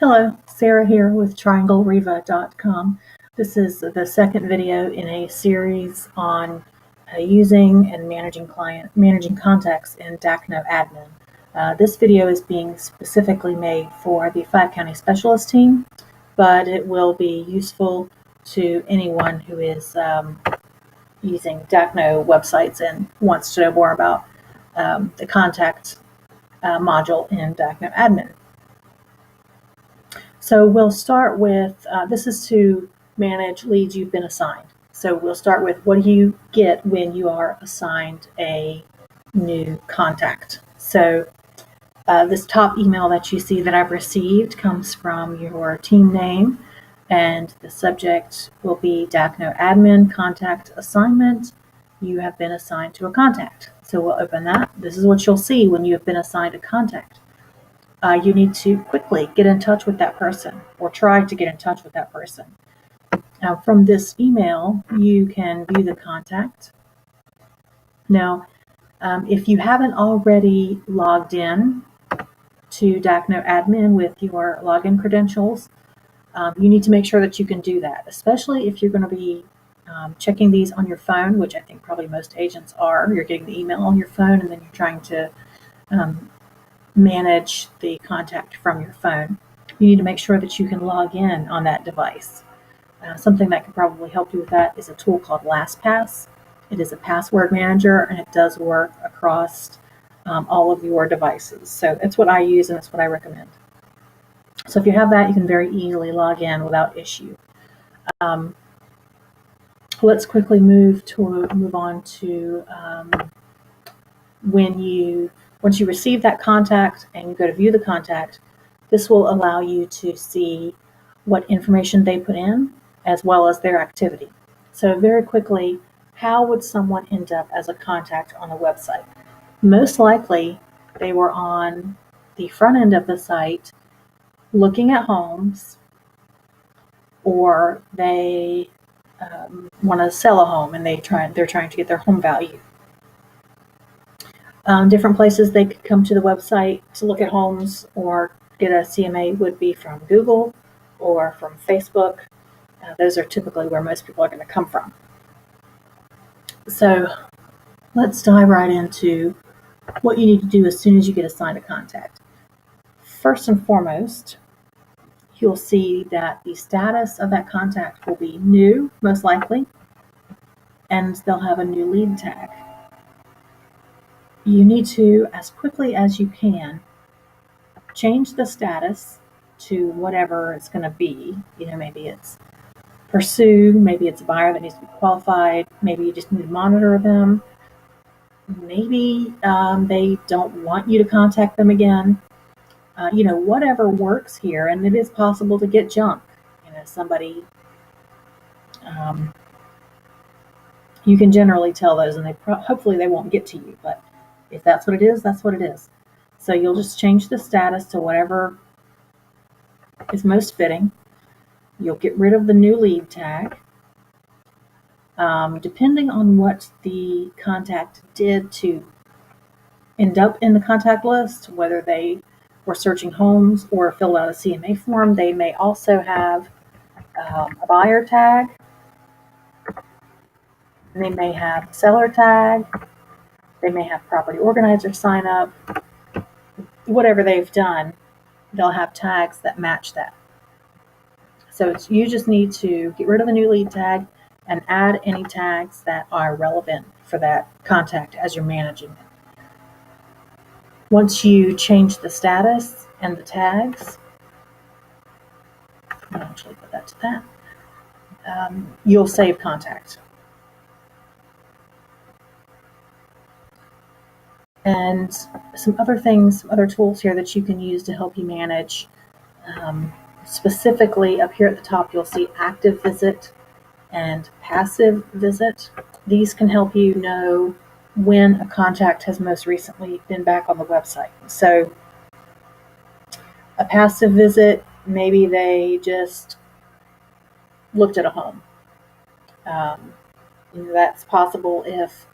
Hello, Sarah here with TriangleReva.com. This is the second video in a series on using and managing contacts in Dakno Admin. This video is being specifically made for the 5-county specialist team, but it will be useful to anyone who is using Dakno websites and wants to know more about the contact module in Dakno Admin. So we'll start with, this is to manage leads you've been assigned. So we'll start with, what do you get when you are assigned a new contact? So this top email that you see that I've received comes from your team name, and the subject will be Dakno Admin Contact Assignment. You have been assigned to a contact. So we'll open that. This is what you'll see when you have been assigned a contact. You need to quickly get in touch with that person, or try to get in touch with that person. Now, from this email, you can view the contact. Now, if you haven't already logged in to Dakno Admin with your login credentials, you need to make sure that you can do that, especially if you're going to be checking these on your phone, which I think probably most agents are. You're getting the email on your phone, and then you're trying to manage the contact from your phone. You need to make sure that you can log in on that device. Something that could probably help you with that is a tool called LastPass. It is a password manager, and it does work across all of your devices. So that's what I use, and that's what I recommend. So if you have that, you can very easily log in without issue. Let's quickly move on to once you receive that contact and you go to view the contact, this will allow you to see what information they put in, as well as their activity. So very quickly, how would someone end up as a contact on the website? Most likely, they were on the front end of the site looking at homes, or they want to sell a home and they're trying to get their home value. Different places they could come to the website to look at homes or get a CMA would be from Google or from Facebook. Those are typically where most people are going to come from. So let's dive right into what you need to do as soon as you get assigned a contact. First and foremost, you'll see that the status of that contact will be new, most likely, and they'll have a new lead tag. You need to, as quickly as you can, change the status to whatever it's going to be. Maybe it's pursue, maybe it's a buyer that needs to be qualified, maybe you just need to monitor them, maybe they don't want you to contact them again. Whatever works here, and it is possible to get junk. Somebody, you can generally tell those, and hopefully they won't get to you, but if that's what it is, that's what it is. So you'll just change the status to whatever is most fitting. You'll get rid of the new lead tag. Depending on what the contact did to end up in the contact list, whether they were searching homes or filled out a CMA form, they may also have a buyer tag. They may have a seller tag. They may have property organizer sign up. Whatever they've done, they'll have tags that match that. So you just need to get rid of the new lead tag and add any tags that are relevant for that contact as you're managing it. Once you change the status and the tags, I'll actually put that to that, you'll save contact. And some other tools here that you can use to help you manage. Specifically, up here at the top, you'll see active visit and passive visit. These can help you know when a contact has most recently been back on the website. So a passive visit, maybe they just looked at a home. That's possible if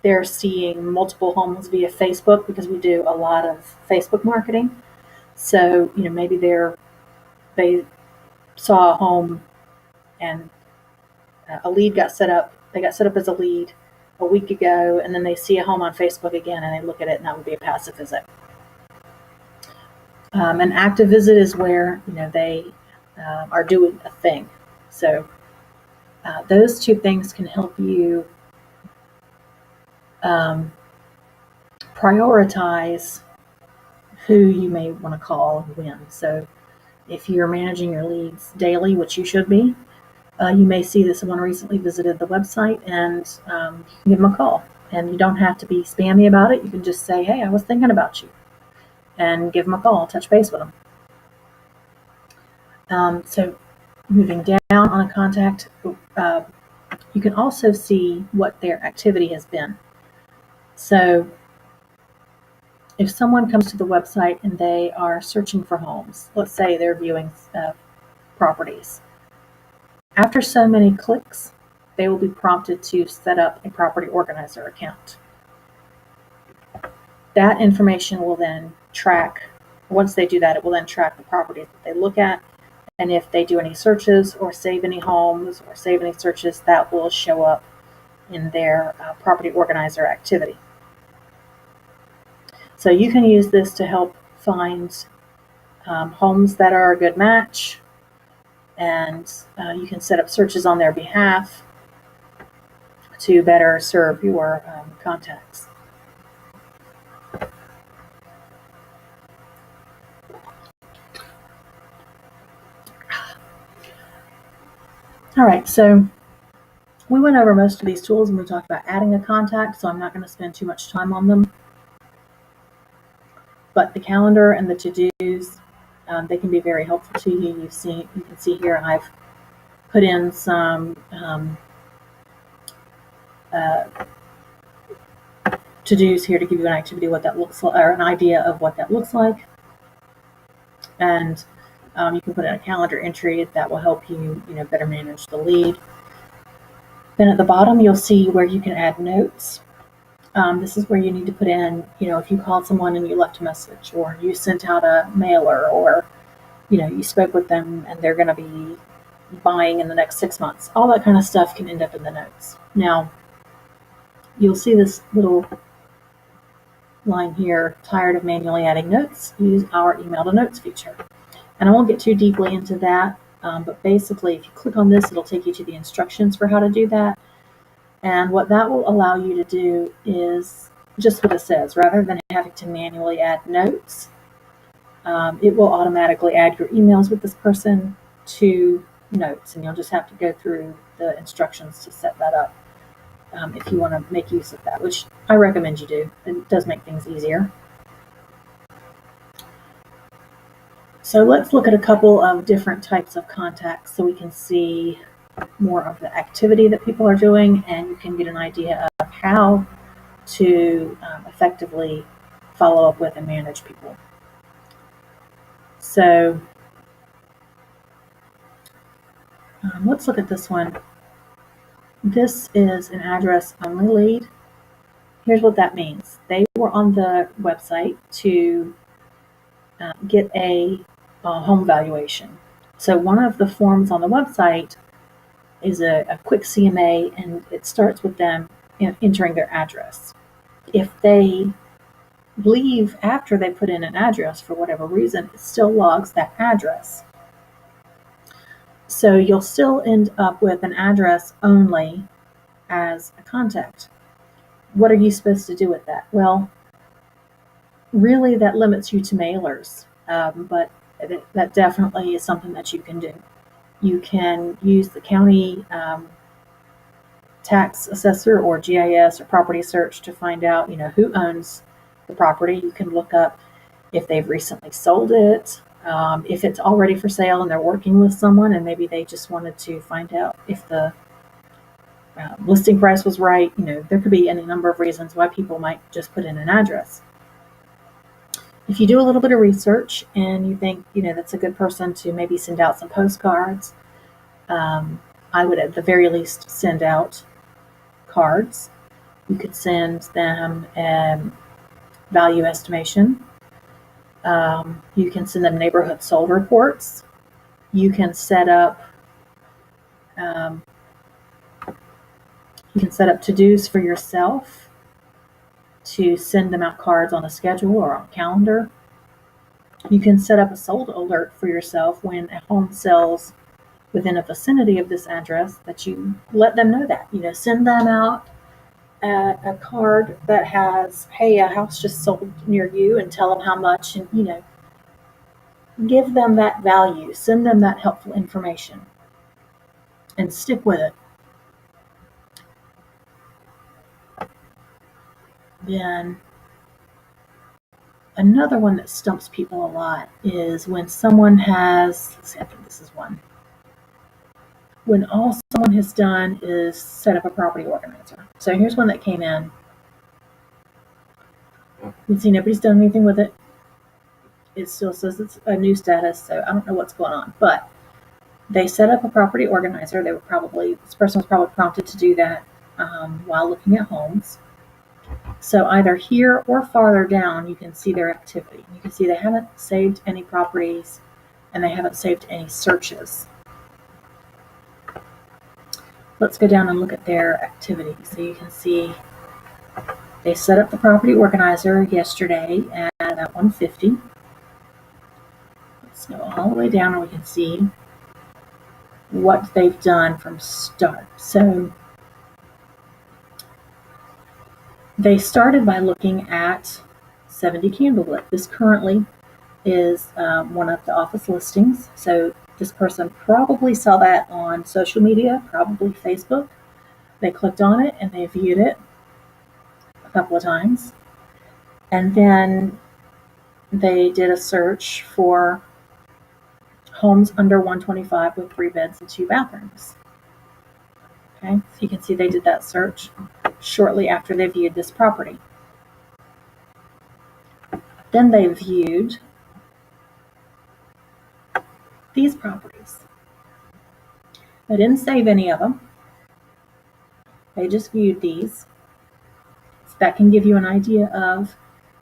they're seeing multiple homes via Facebook, because we do a lot of Facebook marketing. So, maybe they're they saw a home and a lead got set up. They got set up as a lead a week ago, and then they see a home on Facebook again, and they look at it, and that would be a passive visit. An active visit is where they are doing a thing. So those two things can help you prioritize who you may want to call and when. So if you're managing your leads daily, which you should be, you may see that someone recently visited the website, and you can give them a call. And you don't have to be spammy about it. You can just say, hey, I was thinking about you, and give them a call, touch base with them. So moving down on a contact, you can also see what their activity has been. So if someone comes to the website and they are searching for homes, let's say they're viewing properties, after so many clicks, they will be prompted to set up a property organizer account. That information will then track, once they do that, it will then track the properties that they look at. And if they do any searches or save any homes or save any searches, that will show up in their property organizer activity. So you can use this to help find homes that are a good match, and you can set up searches on their behalf to better serve your contacts. All right, so we went over most of these tools and we talked about adding a contact, so I'm not going to spend too much time on them. But the calendar and the to-dos, they can be very helpful to you. You can see here I've put in some to-dos here to give you an activity, what that looks like, or an idea of what that looks like. And you can put in a calendar entry that will help you, better manage the lead. Then at the bottom, you'll see where you can add notes. This is where you need to put in, if you called someone and you left a message, or you sent out a mailer, or, you spoke with them and they're going to be buying in the next 6 months. All that kind of stuff can end up in the notes. Now, you'll see this little line here, tired of manually adding notes, use our email to notes feature. And I won't get too deeply into that, but basically if you click on this, it'll take you to the instructions for how to do that. And what that will allow you to do is just what it says. Rather than having to manually add notes, it will automatically add your emails with this person to notes, and you'll just have to go through the instructions to set that up if you want to make use of that, which I recommend you do. It does make things easier. So let's look at a couple of different types of contacts so we can see more of the activity that people are doing, and you can get an idea of how to effectively follow up with and manage people. So let's look at this one. This is an address only lead. Here's what that means. They were on the website to get a home valuation. So one of the forms on the website is a quick CMA, and it starts with them entering their address. If they leave after they put in an address for whatever reason, it still logs that address. So you'll still end up with an address only as a contact. What are you supposed to do with that? Well, really that limits you to mailers, but that definitely is something that you can do. You can use the county tax assessor or GIS or property search to find out, who owns the property. You can look up if they've recently sold it, if it's already for sale and they're working with someone and maybe they just wanted to find out if the listing price was right. There could be any number of reasons why people might just put in an address. If you do a little bit of research and you think, that's a good person to maybe send out some postcards, I would at the very least send out cards. You could send them value estimation. You can send them neighborhood sold reports. You can set up um, to-dos for yourself to send them out cards on a schedule or on a calendar. You can set up a sold alert for yourself when a home sells within a vicinity of this address, that you let them know that. Send them out a card that has, hey, a house just sold near you, and tell them how much, and give them that value, send them that helpful information, and stick with it. Then another one that stumps people a lot is when someone has, let's see, I think this is one. When all someone has done is set up a property organizer. So here's one that came in. You can see nobody's done anything with it. It still says it's a new status, so I don't know what's going on. But they set up a property organizer. This person was probably prompted to do that while looking at homes. So either here or farther down, you can see their activity. You can see they haven't saved any properties and they haven't saved any searches. Let's go down and look at their activity. So you can see they set up the property organizer yesterday at 1:50. Let's go all the way down and we can see what they've done from start. So they started by looking at 70 Candlelit. This currently is one of the office listings. So this person probably saw that on social media, probably Facebook. They clicked on it and they viewed it a couple of times. And then they did a search for homes under 125 with 3 beds and 2 bathrooms. Okay, so you can see they did that search shortly after they viewed this property. Then they viewed these properties. They didn't save any of them. They just viewed these. So that can give you an idea of,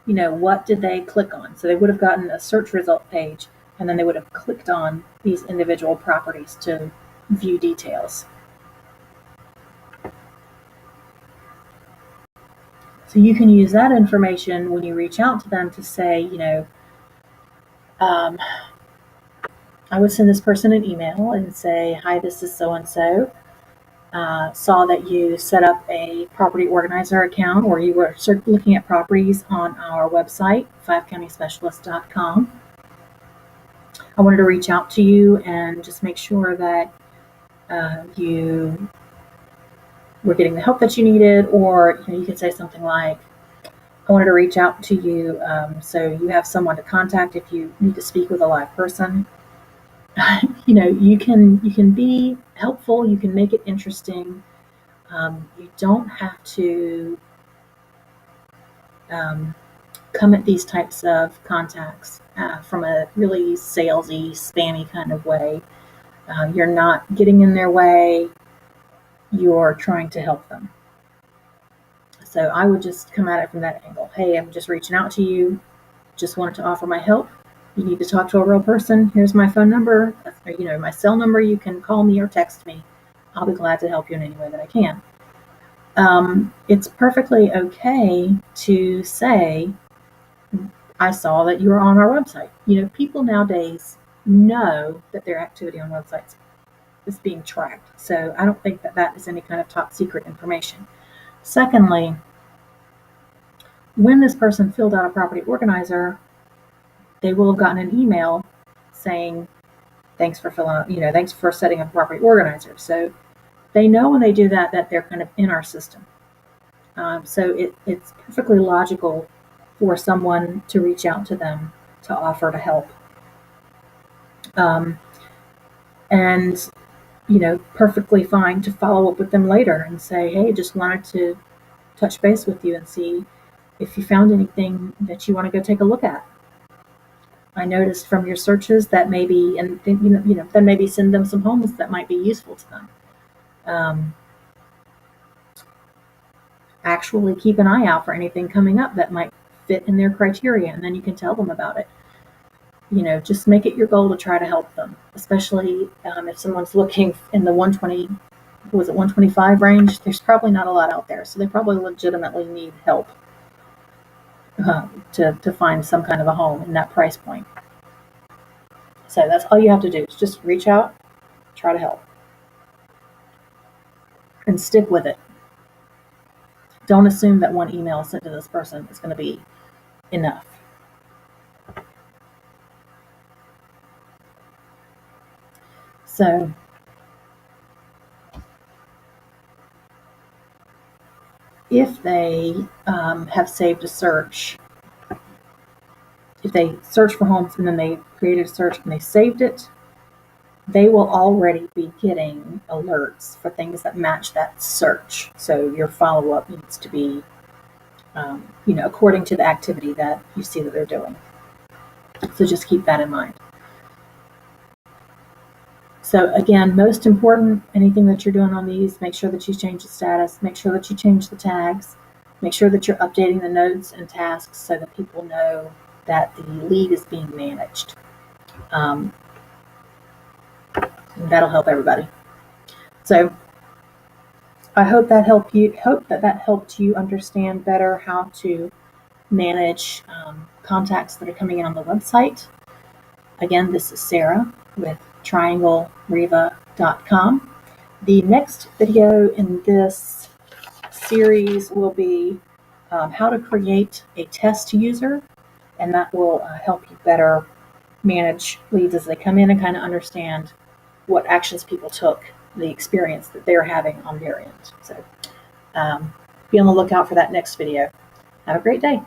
what did they click on. So they would have gotten a search result page, and then they would have clicked on these individual properties to view details. So you can use that information when you reach out to them to say, I would send this person an email and say, hi, this is so-and-so. Saw that you set up a property organizer account, or you were looking at properties on our website, 5countyspecialist.com. I wanted to reach out to you and just make sure that you were getting the help that you needed, or you could say something like, I wanted to reach out to you so you have someone to contact if you need to speak with a live person. You can be helpful. You can make it interesting. You don't have to come at these types of contacts from a really salesy, spammy kind of way. You're not getting in their way. You're trying to help them. So I would just come at it from that angle. Hey, I'm just reaching out to you. Just wanted to offer my help. You need to talk to a real person. Here's my phone number, my cell number. You can call me or text me. I'll be glad to help you in any way that I can. It's perfectly okay to say, I saw that you were on our website. People nowadays know that their activity on websites is being tracked. So I don't think that is any kind of top secret information. Secondly, when this person filled out a property organizer, they will have gotten an email saying, thanks for thanks for setting up a property organizer. So they know when they do that they're kind of in our system. So it's perfectly logical for someone to reach out to them to offer to help. And perfectly fine to follow up with them later and say, hey, just wanted to touch base with you and see if you found anything that you want to go take a look at. I noticed from your searches that maybe, and then maybe send them some homes that might be useful to them. Actually keep an eye out for anything coming up that might fit in their criteria, and then you can tell them about it. just make it your goal to try to help them, especially if someone's looking in the 120, was it 125 range? There's probably not a lot out there, so they probably legitimately need help to find some kind of a home in that price point. So that's all you have to do, is just reach out, try to help, and stick with it. Don't assume that one email sent to this person is going to be enough. So if they have saved a search, if they search for homes and then they created a search and they saved it, they will already be getting alerts for things that match that search. So your follow-up needs to be, according to the activity that you see that they're doing. So just keep that in mind. So again, most important, anything that you're doing on these, make sure that you change the status, make sure that you change the tags, make sure that you're updating the notes and tasks so that people know that the lead is being managed. That'll help everybody. So I hope that helped you understand better how to manage contacts that are coming in on the website. Again, this is Sarah with trianglereva.com. The next video in this series will be how to create a test user, and that will help you better manage leads as they come in and kind of understand what actions people took, the experience that they're having on their end. So be on the lookout for that next video. Have a great day.